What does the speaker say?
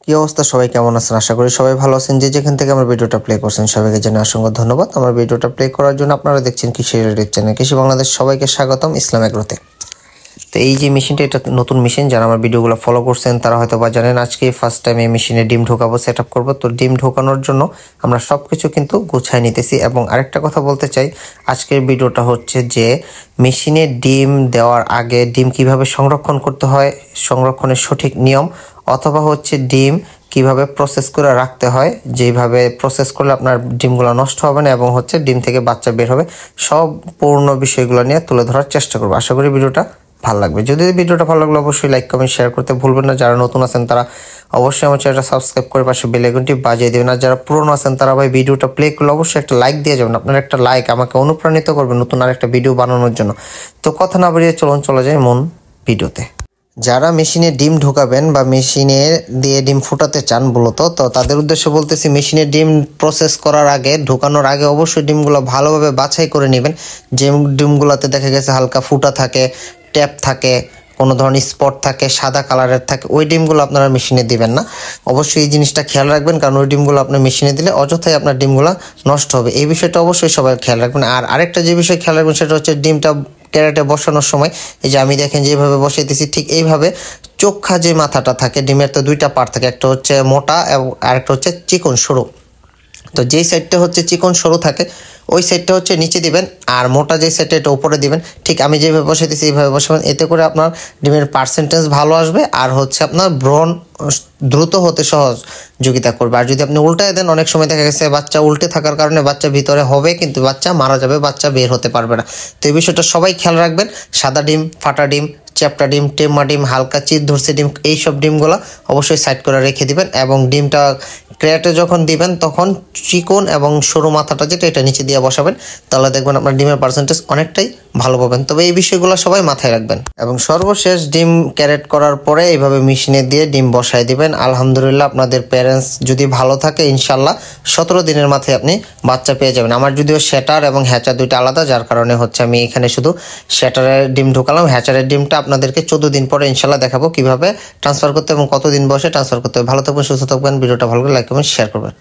কি অবস্থা, সবাই কেমন আছেন? আশা করি সবাই ভালো আছেন। যে যেখান থেকে আমার ভিডিওটা প্লে করছেন সবাইকে জানাই অসংখ্য ধন্যবাদ। আমার ভিডিওটা প্লে করার জন্য আপনারা দেখছেন কৃষি রিলেটেড চ্যানেল কৃষি বাংলাদেশ। সবাইকে স্বাগতম ইসলাম এগ্রোতে। তো এই যে মেশিনটা, এটা নতুন মেশিন। যারা আমার ভিডিওগুলো ফলো করছেন তারা হয়তো বা জানেন, আজকে ফার্স্ট টাইম এই মেশিনে ডিম ঢোকাবো, সেট আপ করবো। তো ডিম ঢোকানোর জন্য আমরা সব কিছু কিন্তু গুছায় নিতেছি। এবং আরেকটা কথা বলতে চাই, আজকের ভিডিওটা হচ্ছে যে মেশিনে ডিম দেওয়ার আগে ডিম কিভাবে সংরক্ষণ করতে হয়, সংরক্ষণের সঠিক নিয়ম, অথবা হচ্ছে ডিম কিভাবে প্রসেস করে রাখতে হয়, যেভাবে প্রসেস করলে আপনার ডিমগুলো নষ্ট হবে না এবং হচ্ছে ডিম থেকে বাচ্চা বের হবে, সম্পূর্ণ বিষয়গুলো নিয়ে তুলে ধরার চেষ্টা করবো। আশা করি ভিডিওটা ভালো লাগবে। যদি ভিডিওটা ভালো লাগলে অবশ্যই লাইক কমেন্ট শেয়ার করতে ভুলবেন না। যারা নতুন আছেন তারা অবশ্যই আমার চ্যানেলটা সাবস্ক্রাইব করে পাশে বেল আইকনটি বাজিয়ে দেবেন। আর যারা পুরনো আছেন তারা ভাই ভিডিওটা প্লে করলে অবশ্যই একটা লাইক দিয়ে যাবেন। আপনার একটা লাইক আমাকে অনুপ্রাণিত করবে নতুন আরেকটা ভিডিও বানানোর জন্য। তো কথা না বাড়িয়ে চলে যায় মূল ভিডিওতে। যারা মেশিনে ডিম ঢোকাবেন বা মেশিনে দিয়ে ডিম ফুটাতে চান মূলত, তো তাদের উদ্দেশ্যে বলতেছি, মেশিনে ডিম প্রসেস করার আগে, ঢোকানোর আগে অবশ্যই ডিমগুলো ভালোভাবে বাছাই করে নেবেন। যে ডিমগুলোতে দেখা গেছে হালকা ফুটা থাকে, ট্যাপ থাকে, কোনো ধরনের স্পট থাকে, সাদা কালারের থাকে, ওই ডিমগুলো আপনারা মেশিনে দিবেন না। অবশ্যই এই জিনিসটা খেয়াল রাখবেন, কারণ ওই ডিমগুলো আপনার মেশিনে দিলে অযথাই আপনার ডিমগুলো নষ্ট হবে। এই বিষয়টা অবশ্যই সবাই খেয়াল রাখবেন। আর আরেকটা যে বিষয় খেয়াল রাখবেন সেটা হচ্ছে ডিমটা ক্যারেটে বসানোর সময়, এই যে আমি দেখেন যেভাবে বসাইতেছি, ঠিক এইভাবে চোখা যে মাথাটা থাকে ডিমের, তো দুইটা পার্ট থাকে, একটা হচ্ছে মোটা এবং আরেকটা হচ্ছে চিকন সরু। তো যেই সাইডটা হচ্ছে চিকন সরু থাকে ওই সাইডটা হচ্ছে নিচে দিবেন, আর মোটা যে সাইডটা এটা উপরে দিবেন। ঠিক আমি যেভাবে বসাইতেছি এইভাবে বসাবেন, এতে করে আপনার ডিমের পার্সেন্টেজ ভালো আসবে আর হচ্ছে আপনার ব্রণ দ্রুত হতে সহযোগিতা করবে। আর যদি আপনি উল্টায় দেন, অনেক সময় দেখা গেছে বাচ্চা উল্টে থাকার কারণে বাচ্চা ভিতরে হবে কিন্তু বাচ্চা মারা যাবে, বাচ্চা বের হতে পারবে না। তো এই বিষয়টা সবাই খেয়াল রাখবেন। সাদা ডিম, ফাটা ডিম, চ্যাপটা ডিম, টেম্মা ডিম, হালকা চিত ধরছে ডিম, এইসব ডিমগুলো অবশ্যই সাইড করে রেখে দিবেন। এবং ডিমটা ক্রেটে যখন দিবেন তখন চিকন এবং সরু মাথাটা যেটা, এটা নিচে দিয়ে বসাবেন, তাহলে দেখবেন আপনার ডিমের পার্সেন্টেজ অনেকটাই ভালো পাবেন। তবে এই বিষয়গুলো সবাই মাথায় রাখবেন। এবং সর্বশেষ ডিম ক্যারেট করার পরে এইভাবে মেশিনে দিয়ে ডিম বসায় দিবেন। আলহামদুলিল্লাহ, আপনাদের প্যারেন্টস যদি ভালো থাকে ইনশাল্লাহ 17 দিনের মাথায় আপনি বাচ্চা পেয়ে যাবেন। আমার যদিও শ্যাটার এবং হ্যাচার দুইটা আলাদা, যার কারণে হচ্ছে আমি এখানে শুধু শ্যাটারের ডিম ঢোকালাম। হ্যাচারের ডিমটা আপনাদেরকে 14 দিন পরে ইনশাল্লাহ দেখাবো কিভাবে ট্রান্সফার করতে এবং কতদিন বসে ট্রান্সফার করতে হবে। ভালো থাকবেন, সুস্থ থাকবেন। ভিডিওটা ভালো করে লাইক কমেন্ট শেয়ার করবেন।